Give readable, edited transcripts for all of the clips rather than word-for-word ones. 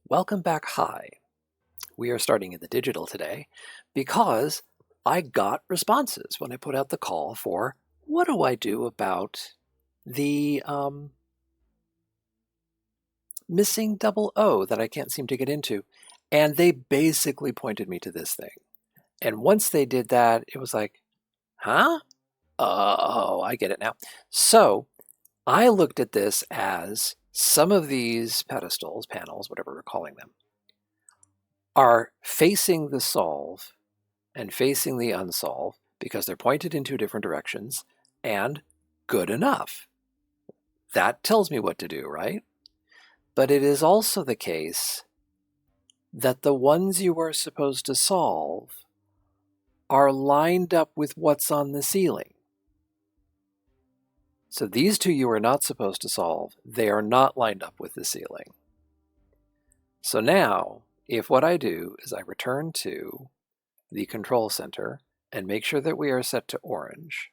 Welcome back. Hi. We are starting in the digital today because I got responses when I put out the call for what do I do about the missing double O that I can't seem to get into. And they basically pointed me to this thing. And once they did that, it was like, huh? Oh, I get it now. So I looked at this as some of these pedestals, panels, whatever we're calling them, are facing the solve and facing the unsolve because they're pointed in two different directions and good enough. That tells me what to do, right? But it is also the case that the ones you are supposed to solve are lined up with what's on the ceiling. So these two you are not supposed to solve, they are not lined up with the ceiling. So now, if what I do is I return to the control center and make sure that we are set to orange,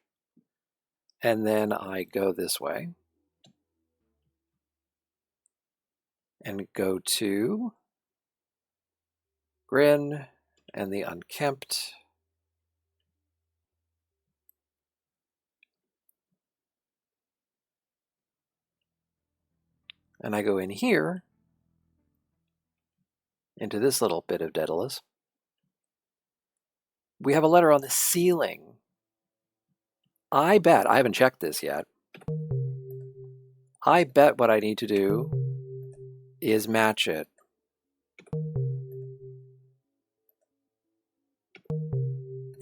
and then I go this way and go to grin and the unkempt, and I go in here into this little bit of Daedalus. We have a letter on the ceiling. I bet, I haven't checked this yet, I bet what I need to do is match it.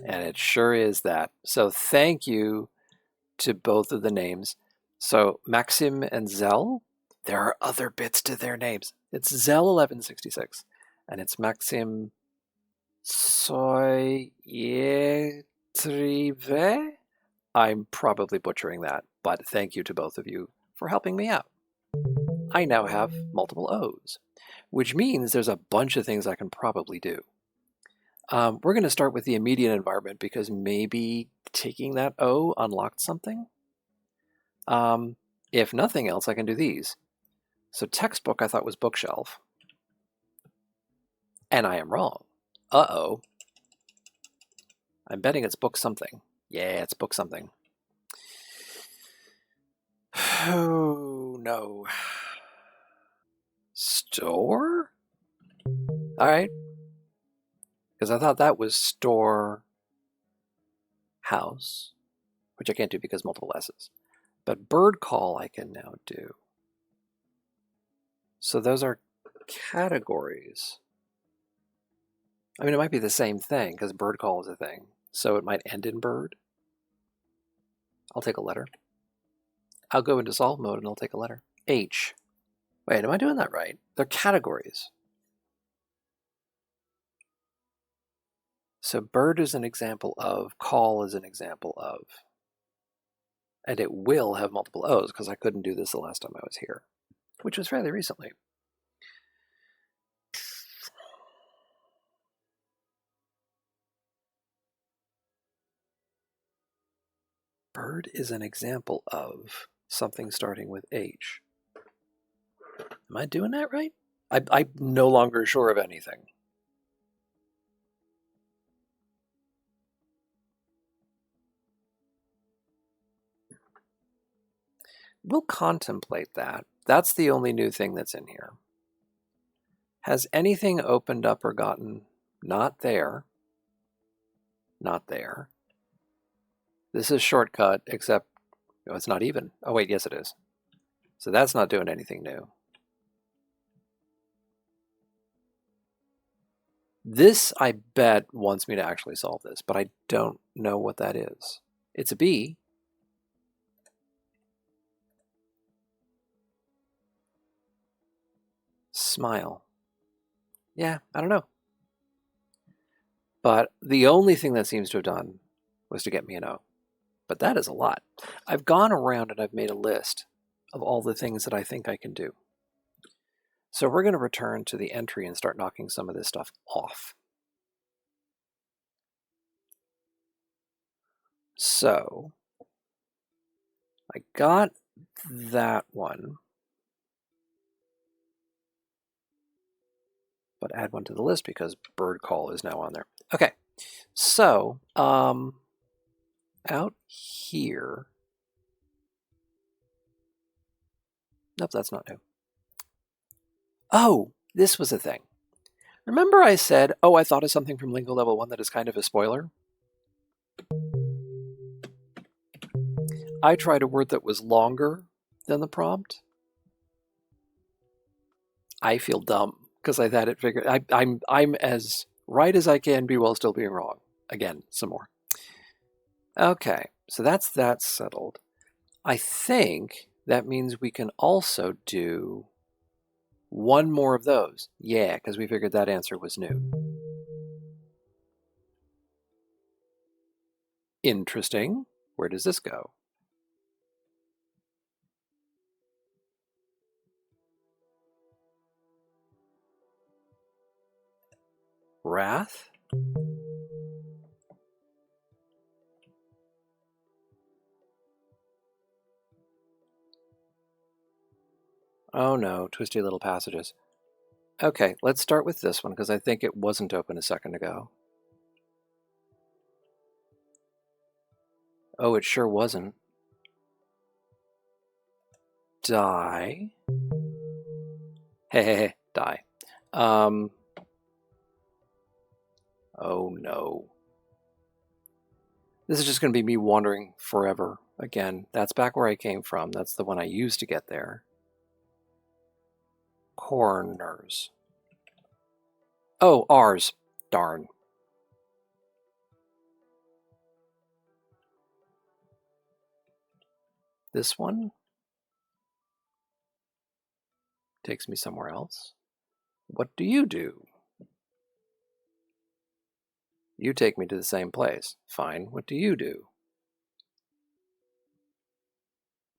And it sure is that. So thank you to both of the names. So Maxim and Zell, there are other bits to their names. It's Zell 1166, and it's Maxim Soyetrive. I'm probably butchering that, but thank you to both of you for helping me out. I now have multiple O's, which means there's a bunch of things I can probably do. We're going to start with the immediate environment because maybe taking that O unlocked something. If nothing else, I can do these. So textbook I thought was bookshelf. And I am wrong. Uh-oh. I'm betting it's book something. Yeah, it's book something. Oh, no. Store? All right. Because I thought that was store house, which I can't do because multiple S's. But bird call I can now do. So those are categories. I mean, it might be the same thing because bird call is a thing. So it might end in bird. I'll take a letter. I'll go into solve mode and I'll take a letter. H. Wait, am I doing that right? They're categories. So bird is an example of, call is an example of. And it will have multiple O's because I couldn't do this the last time I was here, which was fairly recently. Bird is an example of something starting with H. Am I doing that right? I'm no longer sure of anything. We'll contemplate that. That's the only new thing that's in here. Has anything opened up or gotten not there? Not there. This is shortcut, except oh, it's not even. Oh, wait, yes, it is. So that's not doing anything new. This, I bet, wants me to actually solve this, but I don't know what that is. It's a B. Smile. Yeah, I don't know. But the only thing that seems to have done was to get me an O. But that is a lot. I've gone around and I've made a list of all the things that I think I can do. So we're going to return to the entry and start knocking some of this stuff off. So I got that one. but add one to the list because bird call is now on there. Okay, so out here, nope, that's not new. Oh, this was a thing. Remember I said, oh, I thought of something from Lingo Level 1 that is kind of a spoiler? I tried a word that was longer than the prompt. I feel dumb because I had it figured. I'm as right as I can be while still being wrong. Again, some more. Okay, so that's that settled. I think that means we can also do one more of those. Yeah, because we figured that answer was new. Interesting. Where does this go? Wrath? Oh no, twisty little passages. Okay, let's start with this one because I think it wasn't open a second ago. Oh, it sure wasn't. Die. Hey, die. Oh no. This is just going to be me wandering forever. Again, that's back where I came from. That's the one I used to get there. Corners. Oh, R's. Darn. This one takes me somewhere else. What do? You take me to the same place. Fine. What do?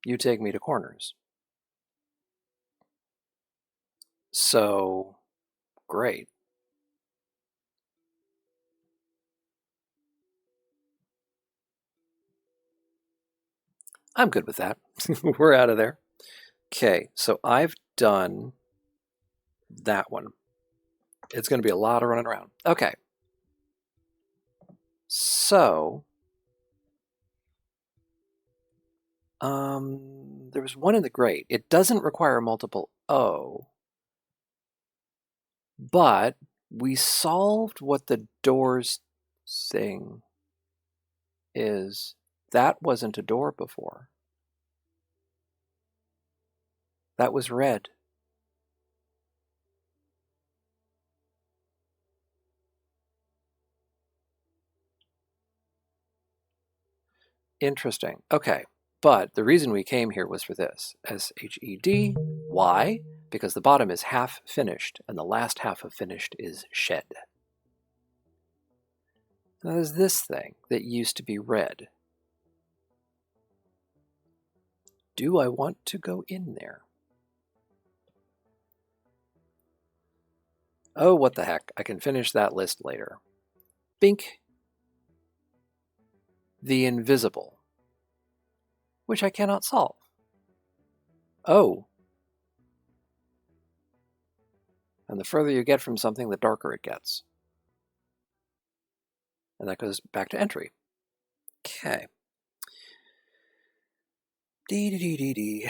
You take me to corners. So, great. I'm good with that. We're out of there. Okay, so I've done that one. It's going to be a lot of running around. Okay. So, there was one in the grate. It doesn't require multiple O, but we solved what the doors thing is. That wasn't a door before. That was red. Interesting. Okay. But the reason we came here was for this. S-H-E-D. Why? Because the bottom is half finished, and the last half of finished is shed. Now there's this thing that used to be red. Do I want to go in there? Oh, what the heck. I can finish that list later. Bink. The invisible, which I cannot solve. Oh. And the further you get from something, the darker it gets. And that goes back to entry. Okay. Dee.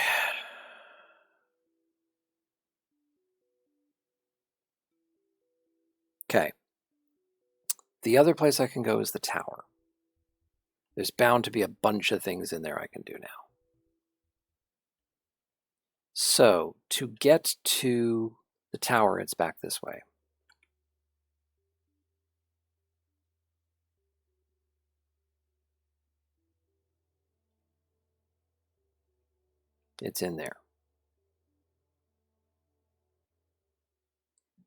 Okay. The other place I can go is the tower. There's bound to be a bunch of things in there I can do now. So, to get to the tower, it's back this way. It's in there.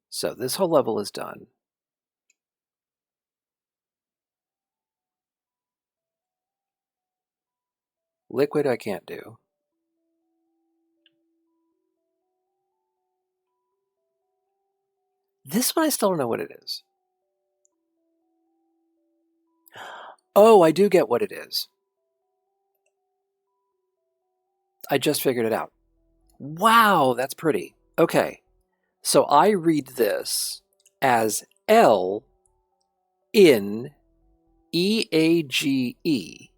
So this whole level is done. Liquid I can't do. This one I still don't know what it is. Oh, I do get what it is. I just figured it out. Wow, that's pretty. Okay, so I read this as L in EAGE,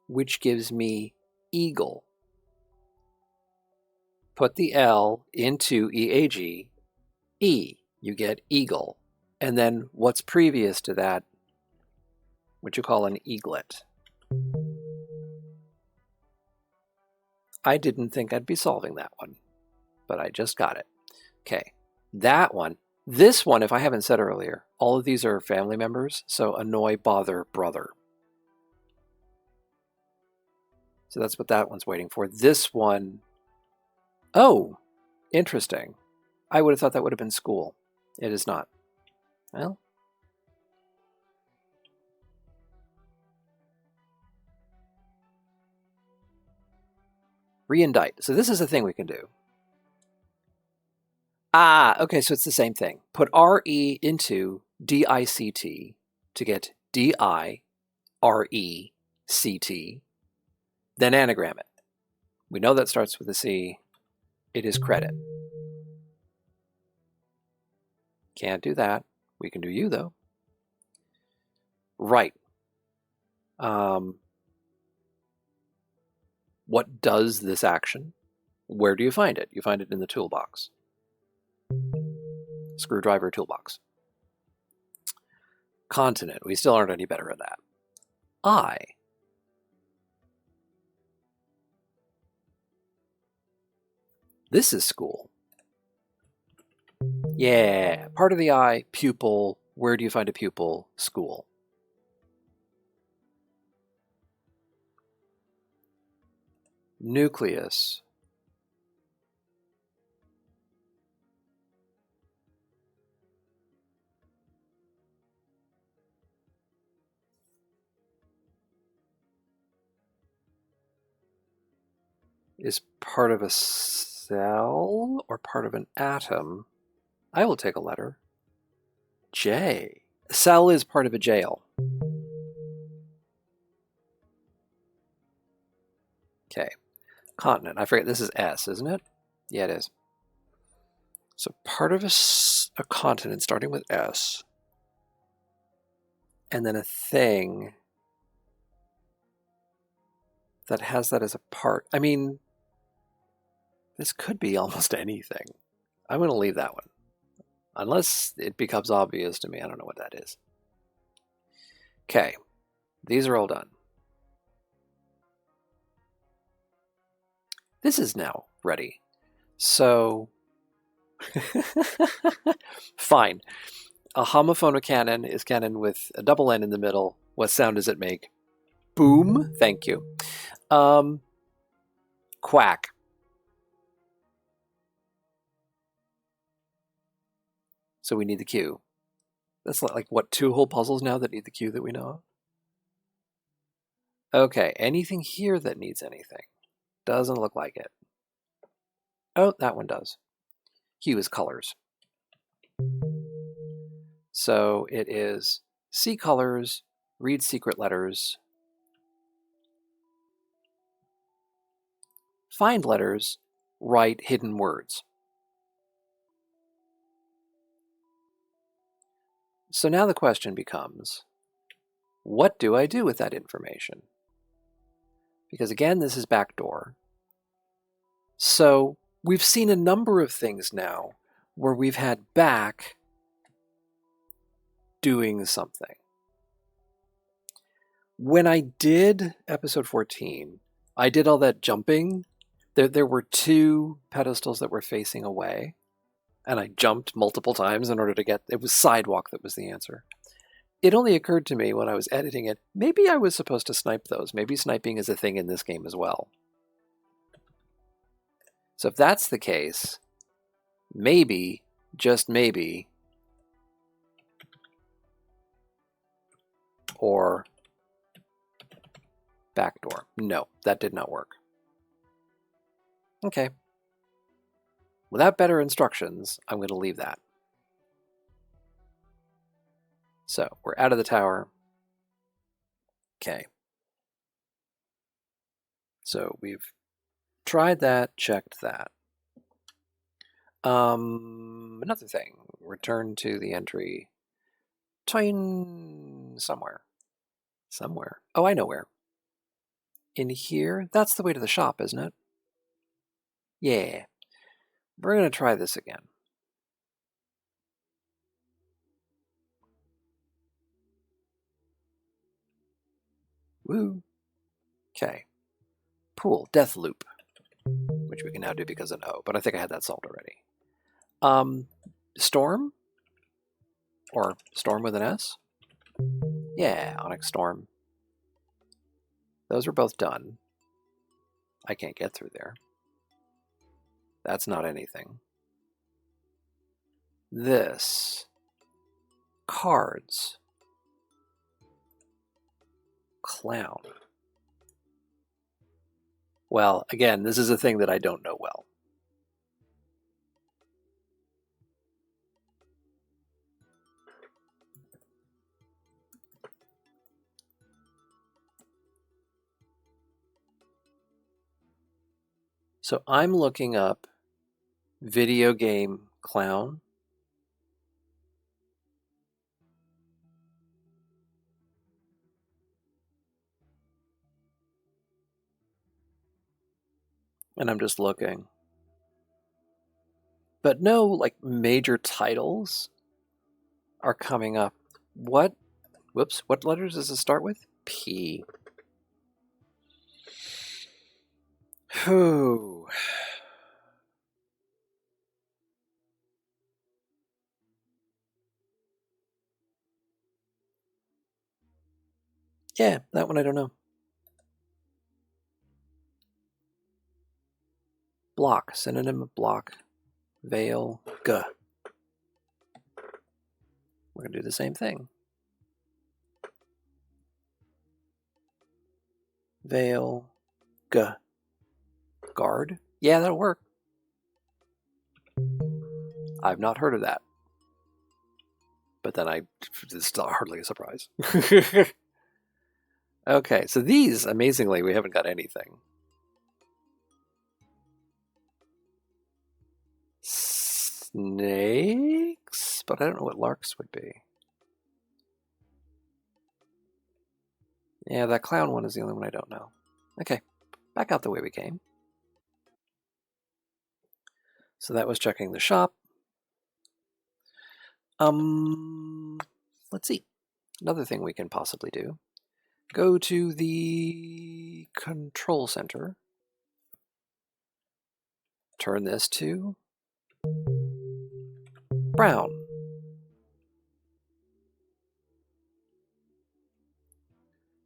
which gives me eagle. Put the L into EAG, E, you get eagle. And then what's previous to that, what you call an eaglet. I didn't think I'd be solving that one, but I just got it. Okay, that one. This one, if I haven't said earlier, all of these are family members, so annoy, bother, brother. So that's what that one's waiting for. This one, oh, interesting. I would have thought that would have been school. It is not. Well, reindict. So this is a thing we can do. Ah, okay, so it's the same thing. Put RE into DICT to get DIRECT, then anagram it. We know that starts with a C. It is credit. Can't do that. We can do you, though. Right. What does this action? Where do you find it? You find it in the toolbox. Screwdriver toolbox. Continent. We still aren't any better at that. I. This is school. Yeah. Part of the I, pupil. Where do you find a pupil? School. Nucleus. Is part of a cell or part of an atom? I will take a letter. J. Cell is part of a jail. Okay. Continent. I forget, this is S, isn't it? Yeah, it is. So part of a continent starting with S, and then a thing that has that as a part. I mean, this could be almost anything. I'm going to leave that one. Unless it becomes obvious to me. I don't know what that is. Okay. These are all done. This is now ready. So, fine. A homophonic canon is canon with a double N in the middle. What sound does it make? Boom. Thank you. Quack. So we need the cue. That's like, what, 2 whole puzzles now that need the cue that we know of? Okay, anything here that needs anything? Doesn't look like it. Oh, that one does. Hue is colors. So it is see colors, read secret letters, find letters, write hidden words. So now the question becomes, what do I do with that information? Because again, this is backdoor. So we've seen a number of things now where we've had back doing something. When I did episode 14, I did all that jumping. There were 2 pedestals that were facing away, and I jumped multiple times in order to get, it was sidewalk that was the answer. It only occurred to me when I was editing it, maybe I was supposed to snipe those. Maybe sniping is a thing in this game as well. So if that's the case, maybe, just maybe, or backdoor. No, that did not work. Okay. Without better instructions, I'm going to leave that. So we're out of the tower. Okay. So we've tried that, checked that. Another thing. return to the entry. Toin somewhere. Somewhere. Oh, I know where. In here? That's the way to the shop, isn't it? Yeah. We're going to try this again. Woo. Okay. Pool. Death loop. Which we can now do because of O, but I think I had that solved already. Storm? Or Storm with an S? Yeah, Onyx Storm. Those are both done. I can't get through there. That's not anything. This. Cards. Clown. Well, again, this is a thing that I don't know well. So I'm looking up video game clown. And I'm just looking. But no, like, major titles are coming up. What? Whoops, what letters does it start with? P. Whew. Yeah, that one I don't know. Block, synonym of block. Veil, G. We're going to do the same thing. Veil, G. Guard. Yeah, that'll work. I've not heard of that. But then it's hardly a surprise. Okay, so these, amazingly, we haven't got anything. Snakes? But I don't know what larks would be. Yeah, that clown one is the only one I don't know. Okay, back out the way we came. So that was checking the shop. Let's see. Another thing we can possibly do. Go to the control center. Turn this to brown.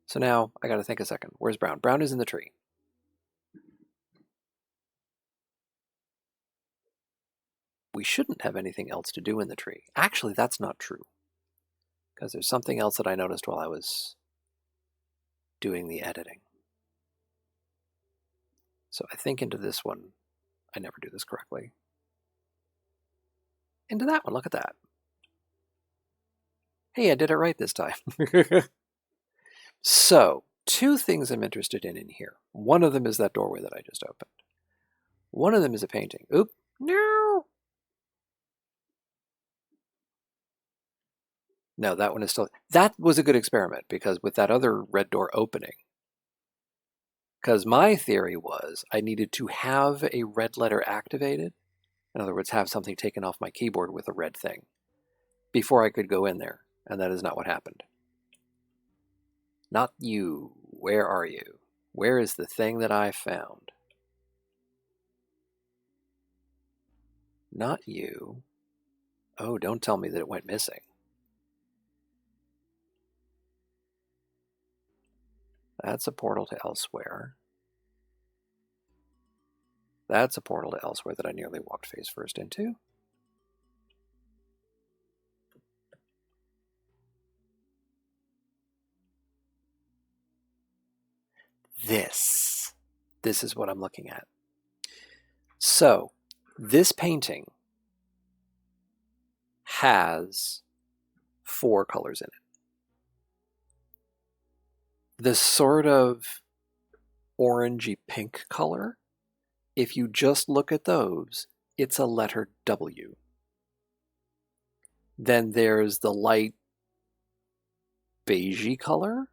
So now I got to think a second. Where's brown? Brown is in the tree. We shouldn't have anything else to do in the tree. Actually, that's not true. Because there's something else that I noticed while I was doing the editing. So I think into this one, I never do this correctly. Into that one, look at that. Hey, I did it right this time. So, two things I'm interested in here. One of them is that doorway that I just opened. One of them is a painting. Oop, no! No, that one is still... That was a good experiment, because with that other red door opening, because my theory was I needed to have a red letter activated, in other words, have something taken off my keyboard with a red thing, before I could go in there, and that is not what happened. Not you. Where are you? Where is the thing that I found? Not you. Oh, don't tell me that it went missing. That's a portal to elsewhere. That's a portal to elsewhere that I nearly walked face first into. This is what I'm looking at. So, this painting has 4 colors in it. The sort of orangey pink color, if you just look at those, it's a letter W. Then there's the light beigey color.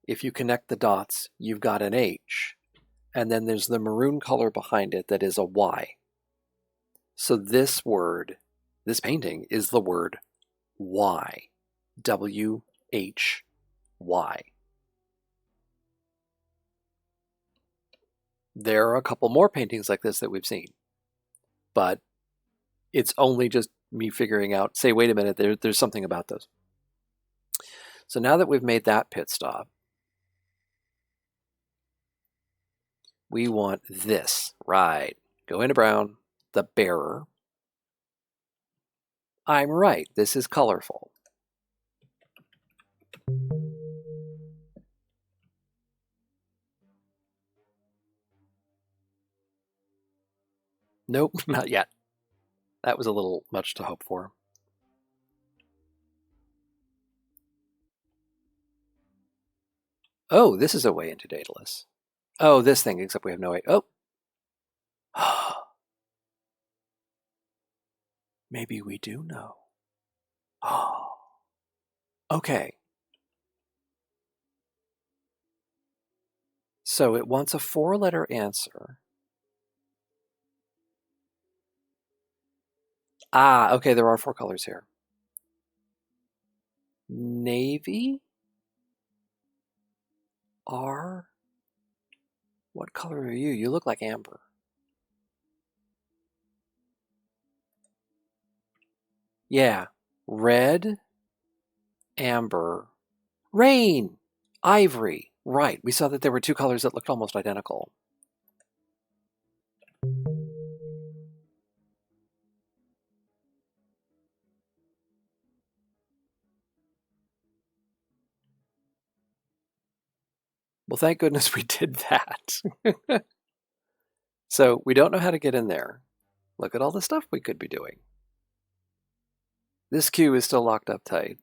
If you connect the dots, you've got an H. And then there's the maroon color behind it that is a Y. So this word, this painting, is the word Y. W-H-Y. There are a couple more paintings like this that we've seen. But it's only just me figuring out, say, wait a minute, there's something about those. So now that we've made that pit stop, we want this, right? Go into brown, the bearer. I'm right, this is colorful. Nope, not yet. That was a little much to hope for. Oh, this is a way into Daedalus. Oh, this thing, except we have no way. Oh. Maybe we do know. Oh. Okay. So it wants a 4-letter answer. Ah, okay, there are 4 colors here. Navy? R? What color are you? You look like amber. Yeah. Red, amber, rain, ivory. Right, we saw that there were 2 colors that looked almost identical. Well, thank goodness we did that. So we don't know how to get in there. Look at all the stuff we could be doing. This queue is still locked up tight.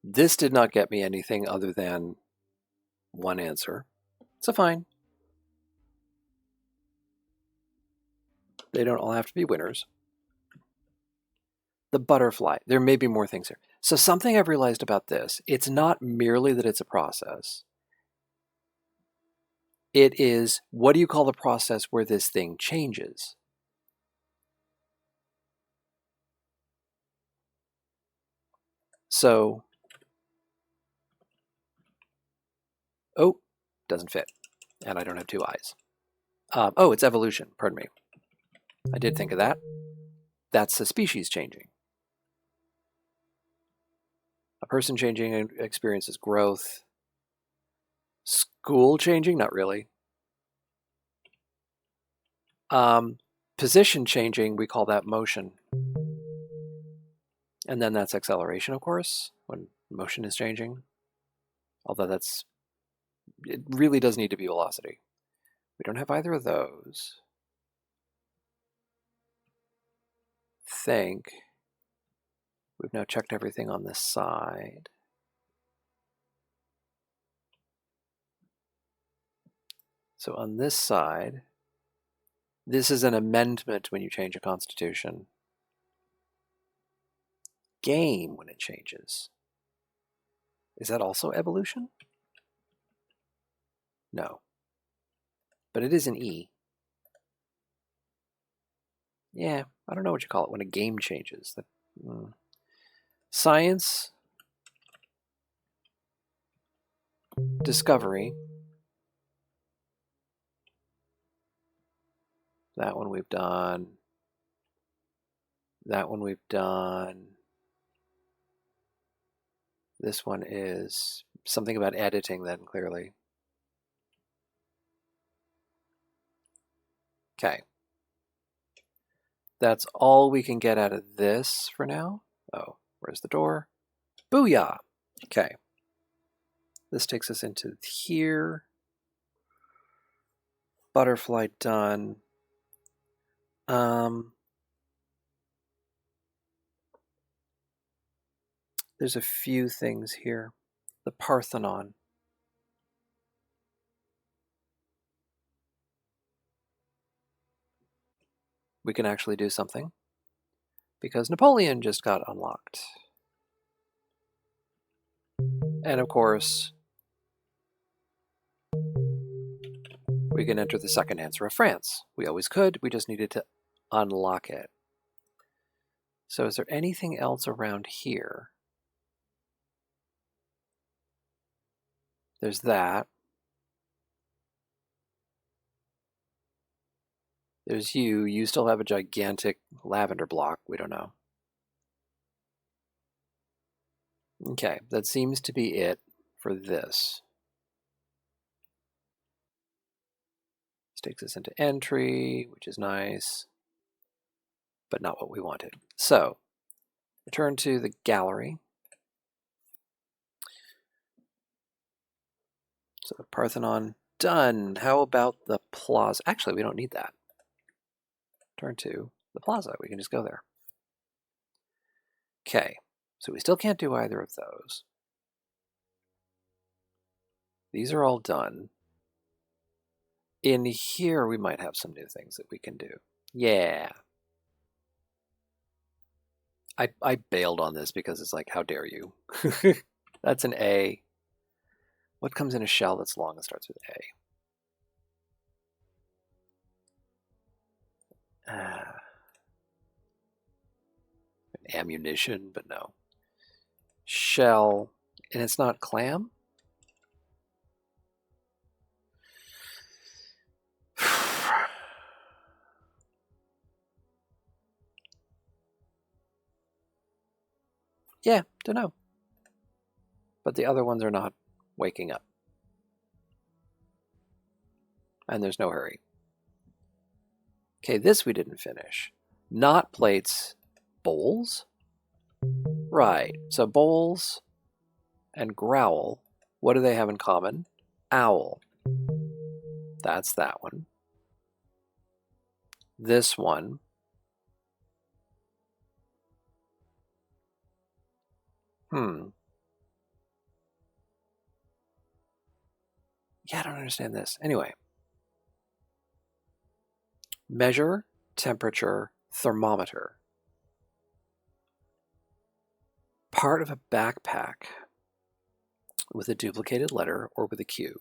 This did not get me anything other than 1 answer. So fine. They don't all have to be winners. The butterfly. There may be more things here. So something I've realized about this, it's not merely that it's a process. It is, what do you call the process where this thing changes? So, oh, doesn't fit. And I don't have 2 eyes. Oh, it's evolution. Pardon me. I did think of that. That's a species changing. A person changing experiences growth. School changing? Not really. Position changing, we call that motion. And then that's acceleration, of course, when motion is changing. Although it really does need to be velocity. We don't have either of those. Think. We've now checked everything on this side. So on this side, this is an amendment when you change a constitution. Game when it changes. Is that also evolution? No. But it is an E. Yeah, I don't know what you call it when a game changes. Science. Discovery. That one we've done. That one we've done. This one is something about editing then, clearly. Okay. That's all we can get out of this for now. Oh, where's the door? Booyah! Okay. This takes us into here. Butterfly done. There's a few things here. The Parthenon. we can actually do something because Napoleon just got unlocked. And of course, we can enter the second answer of France. We always could, we just needed to unlock it. So is there anything else around here? There's that. There's you. You still have a gigantic lavender block. We don't know. Okay, that seems to be it for this. This takes us into entry, which is nice, but not what we wanted. So, return to the gallery. So the Parthenon, done. How about the plaza? Actually, we don't need that. Turn to the plaza. We can just go there. Okay, so we still can't do either of those. These are all done. In here, we might have some new things that we can do. Yeah. I bailed on this because it's like, how dare you? That's an A. What comes in a shell that's long and starts with A? Ammunition, but no. Shell, and it's not clam? Yeah, don't know. But the other ones are not waking up. And there's no hurry. Okay, this we didn't finish. Not plates, bowls? Right, so bowls and growl, what do they have in common? Owl. That's that one. This one. Yeah, I don't understand this. Anyway. Measure, temperature, thermometer. Part of a backpack with a duplicated letter or with a Q.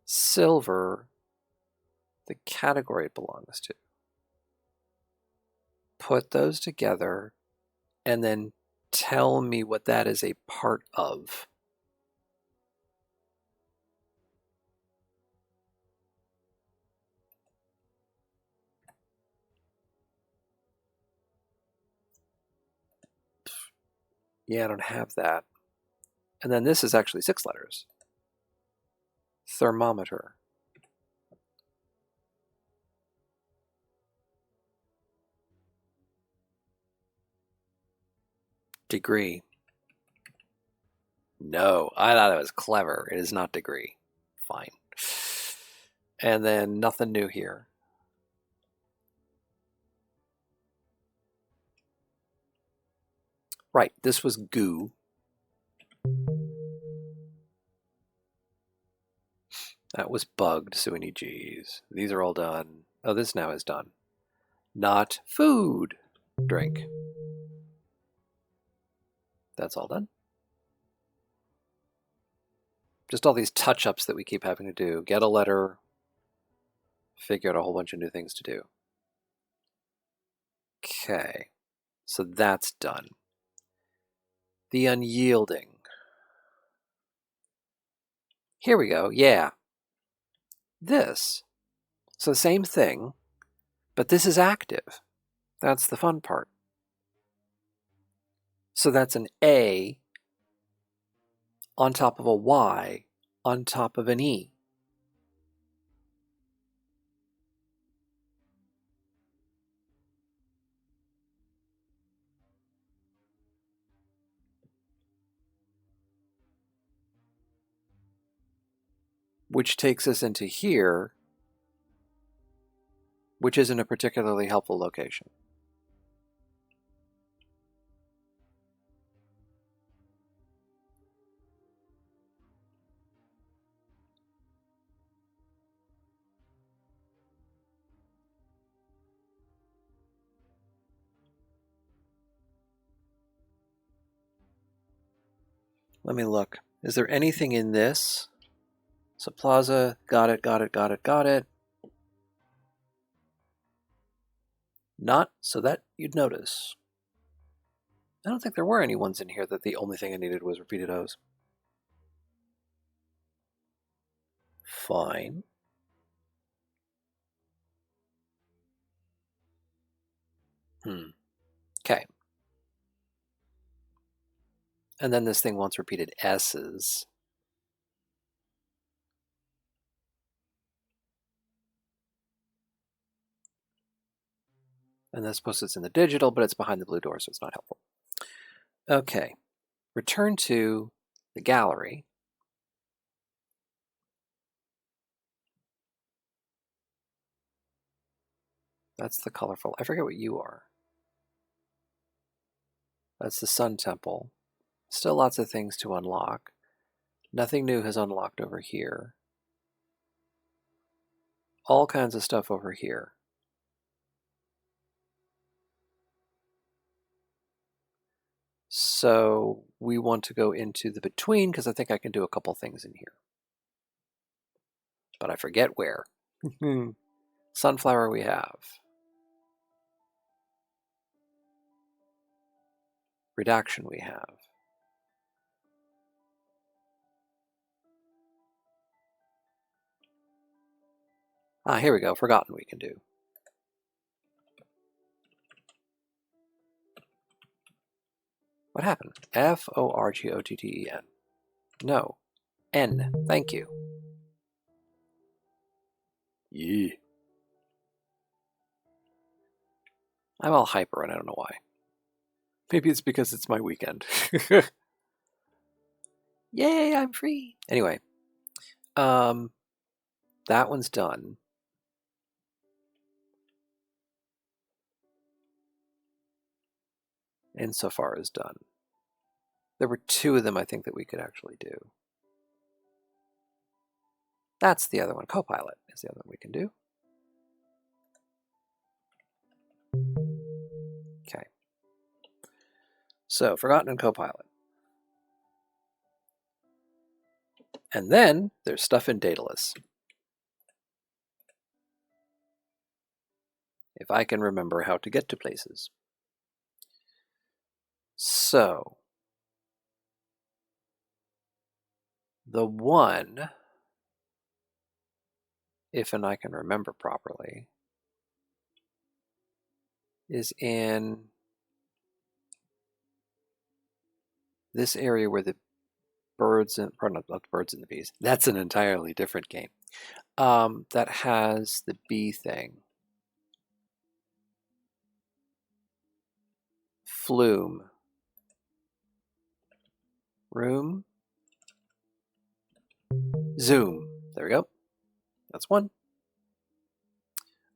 Silver, the category it belongs to. Put those together and then tell me what that is a part of. Yeah, I don't have that. And then this is actually 6 letters. Thermometer. Degree. No, I thought it was clever. It is not degree. Fine. And then nothing new here. Right, this was goo. That was bugged, so we need G's. These are all done. Oh, this now is done. Not food. Drink. That's all done. Just all these touch-ups that we keep having to do. Get a letter. Figure out a whole bunch of new things to do. Okay. So that's done. The unyielding. Here we go. Yeah. This. So same thing, but this is active. That's the fun part. So that's an A on top of a Y on top of an E. Which takes us into here, which isn't a particularly helpful location. Let me look. Is there anything in this? So plaza, got it, got it, got it, got it. Not so that you'd notice. I don't think there were any ones in here that the only thing I needed was repeated O's. Fine. Okay. And then this thing wants repeated S's. And I suppose it's in the digital, but it's behind the blue door, so it's not helpful. Okay. Return to the gallery. That's the colorful. I forget what you are. That's the Sun Temple. Still lots of things to unlock. Nothing new has unlocked over here. All kinds of stuff over here. So we want to go into the between because I think I can do a couple things in here. But I forget where. Sunflower we have. Redaction we have. Ah, here we go. Forgotten we can do. What happened? Forgotten. No. N. Thank you. Yeah. I'm all hyper and I don't know why. Maybe it's because it's my weekend. Yay, I'm free. Anyway. That one's done. Insofar as done. There were two of them I think that we could actually do. That's the other one. Copilot is the other one we can do. Okay. So, Forgotten and Copilot. And then there's stuff in Daedalus. If I can remember how to get to places. So, the one, if and I can remember properly, is in this area where the birds and, pardon, not the birds and the bees. That's an entirely different game. That has the bee thing. Flume. Room. Zoom. There we go. That's one.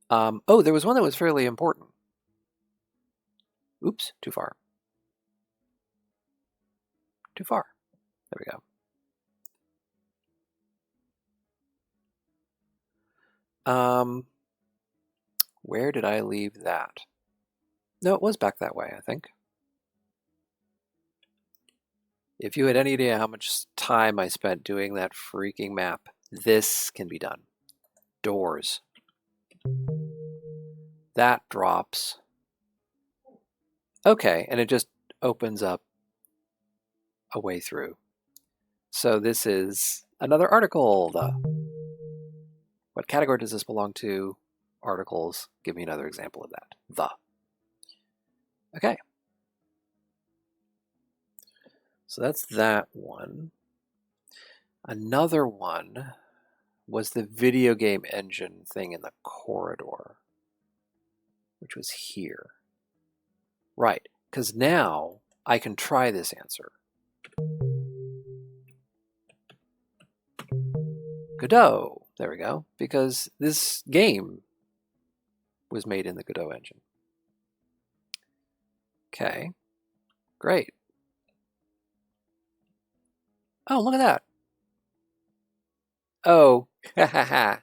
Oh, there was one that was fairly important. Oops, too far. Too far. There we go. Where did I leave that? No, it was back that way, I think. If you had any idea how much time I spent doing that freaking map, this can be done. Doors. That drops. Okay, and it just opens up a way through. So this is another article. What category does this belong to? Articles. Give me another example of that. Okay. So that's that one. Another one was the video game engine thing in the corridor, which was here. Right, because now I can try this answer. Godot, there we go, because this game was made in the Godot engine. Okay, great. Oh, look at that. Oh, ha ha ha.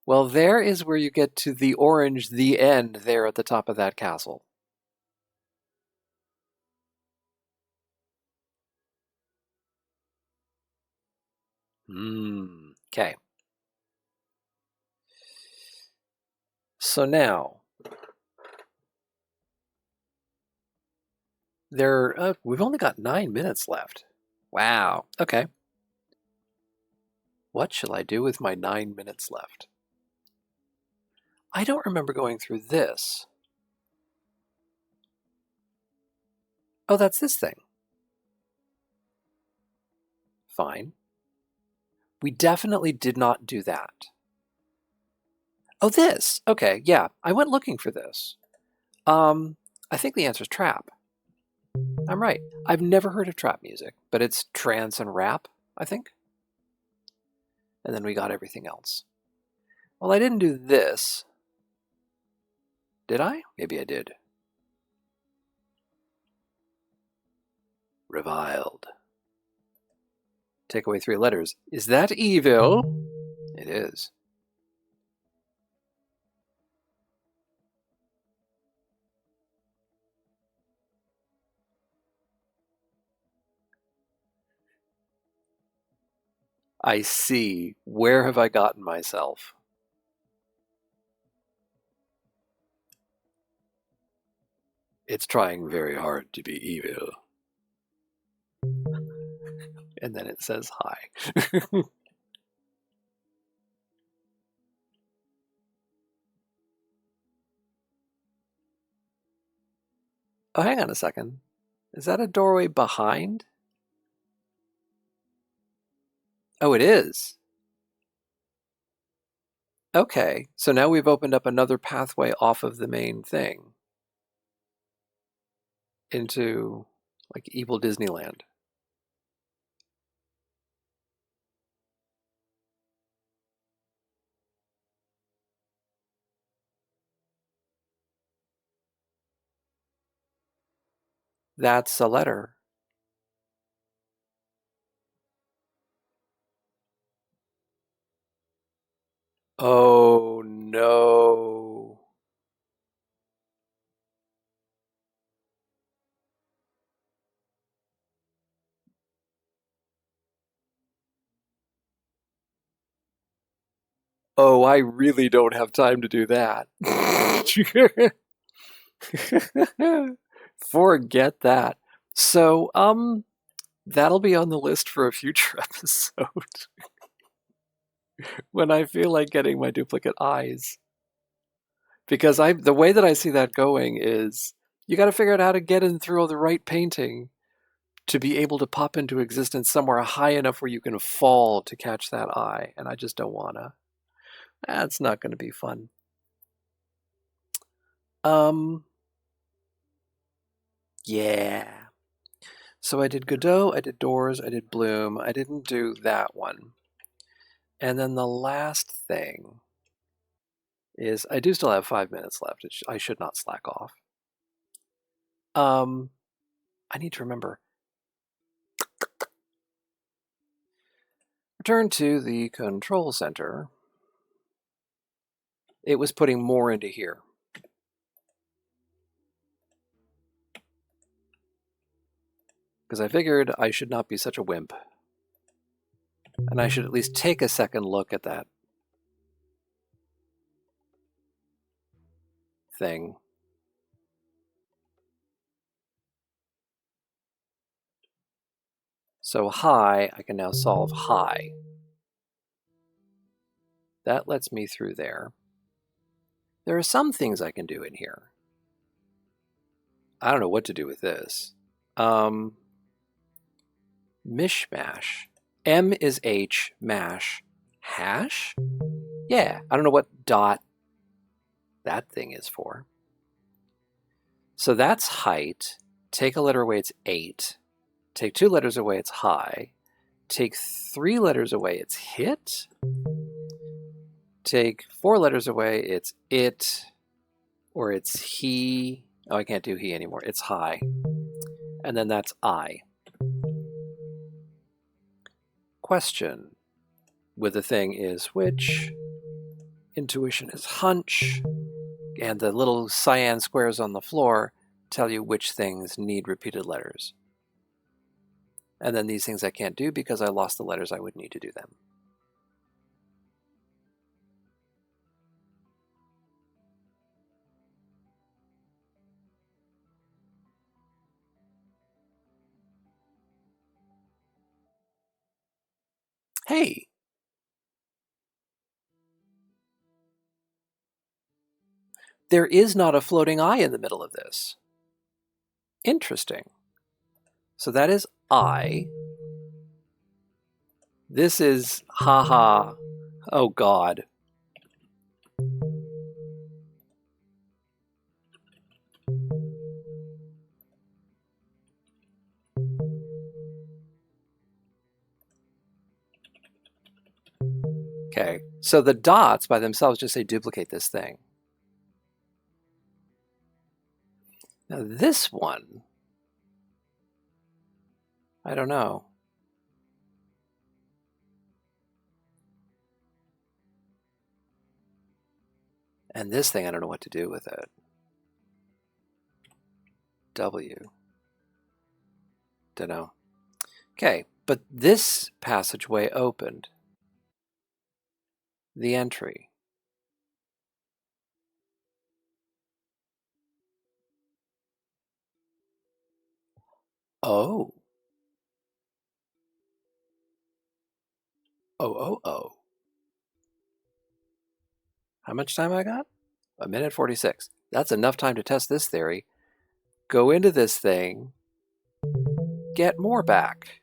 Well, there is where you get to the orange, the end, there at the top of that castle. Okay. So now, we've only got 9 minutes left. Wow. Okay. What shall I do with my 9 minutes left? I don't remember going through this. Oh, that's this thing. Fine. We definitely did not do that. Oh, this. Okay, yeah. I went looking for this. I think the answer is trap. I'm right. I've never heard of trap music, but it's trance and rap, I think. And then we got everything else. Well, I didn't do this. Did I? Maybe I did. Reviled. Take away 3 letters. Is that evil? It is. I see. Where have I gotten myself? It's trying very hard to be evil. And then it says hi. Oh, hang on a second. Is that a doorway behind? Oh, it is. Okay, so now we've opened up another pathway off of the main thing into like evil Disneyland. That's a letter. Oh no. Oh, I really don't have time to do that. Forget that. So, that'll be on the list for a future episode when I feel like getting my duplicate eyes. Because the way that I see that going is you got to figure out how to get in through the right painting to be able to pop into existence somewhere high enough where you can fall to catch that eye. And I just don't wanna. That's not going to be fun. Yeah. So I did Godot, I did Doors, I did Bloom. I didn't do that one. And then the last thing is I do still have 5 minutes left. I should not slack off. I need to remember. Return to the control center. It was putting more into here. Because I figured I should not be such a wimp. And I should at least take a second look at that thing. So high, I can now solve high. That lets me through there. There are some things I can do in here. I don't know what to do with this. Mishmash. M is H, mash, hash? Yeah, I don't know what dot that thing is for. So that's height. Take a letter away, it's 8. Take 2 letters away, it's high. Take 3 letters away, it's hit. Take 4 letters away, it's it, or it's he. Oh, I can't do he anymore. It's high. And then that's I. Question with the thing is which. Intuition is hunch. And the little cyan squares on the floor tell you which things need repeated letters. And then these things I can't do because I lost the letters I would need to do them. Hey, there is not a floating I in the middle of this. Interesting. So that is I. This is haha. Oh God. Okay, so the dots by themselves just say duplicate this thing. Now this one, I don't know. And this thing, I don't know what to do with it. W. Don't know. Okay, but this passageway opened the entry. Oh. Oh. How much time I got? 1:46. That's enough time to test this theory. Go into this thing, get more back.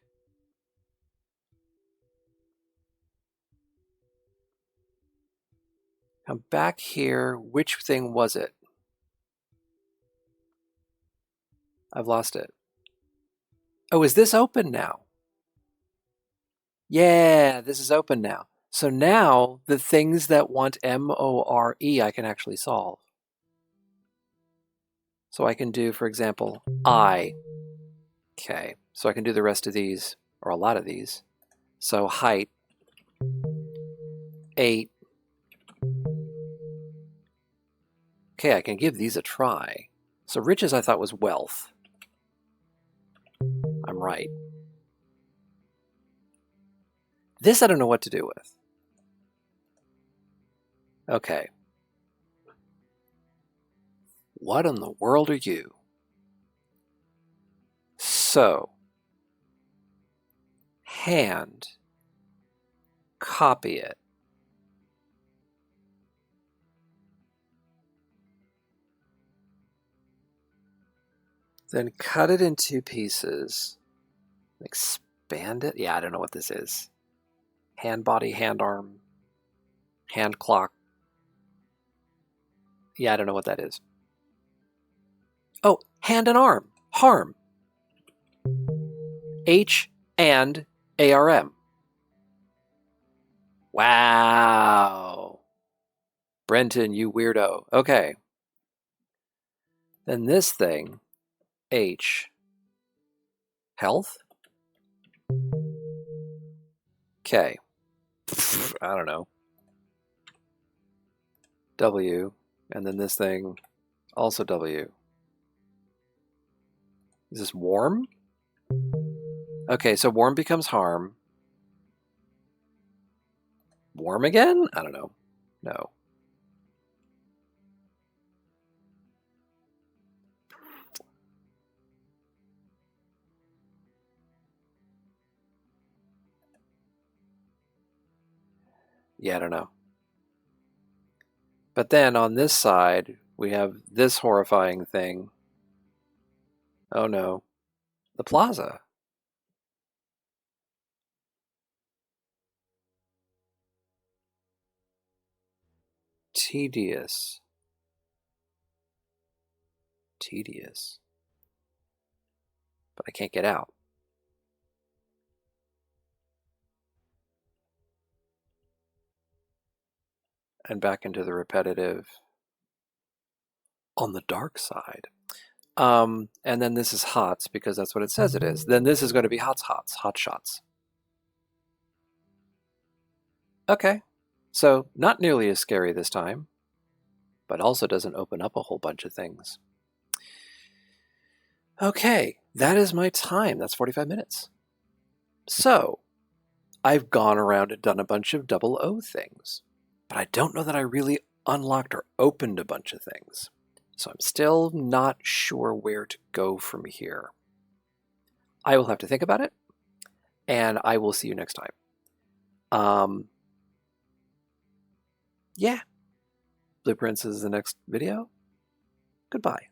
Now back here, which thing was it? I've lost it. Oh, is this open now? Yeah, this is open now. So now the things that want M-O-R-E I can actually solve. So I can do, for example, I. Okay, so I can do the rest of these, or a lot of these. So height, 8. Okay, I can give these a try. So riches I thought was wealth. I'm right. This I don't know what to do with. Okay. What in the world are you? So, hand, copy it. Then cut it in 2 pieces. Expand it? Yeah, I don't know what this is. Hand body, hand arm, hand clock. Yeah, I don't know what that is. Oh, hand and arm. Harm. H and ARM. Wow. Brenton, you weirdo. Okay. Then this thing, H. Health? Okay. I don't know. W. And then this thing, also W. Is this warm? Okay, so warm becomes harm. Warm again? I don't know. No. Yeah, I don't know. But then on this side, we have this horrifying thing. Oh no. The plaza. Tedious. Tedious. But I can't get out. And back into the repetitive on the dark side. And then this is hots because that's what it says it is. Then this is going to be hot shots. Okay, so not nearly as scary this time, but also doesn't open up a whole bunch of things. Okay, that is my time. That's 45 minutes. So I've gone around and done a bunch of double O things, but I don't know that I really unlocked or opened a bunch of things. So I'm still not sure where to go from here. I will have to think about it, and I will see you next time. Yeah. Blueprints is the next video. Goodbye.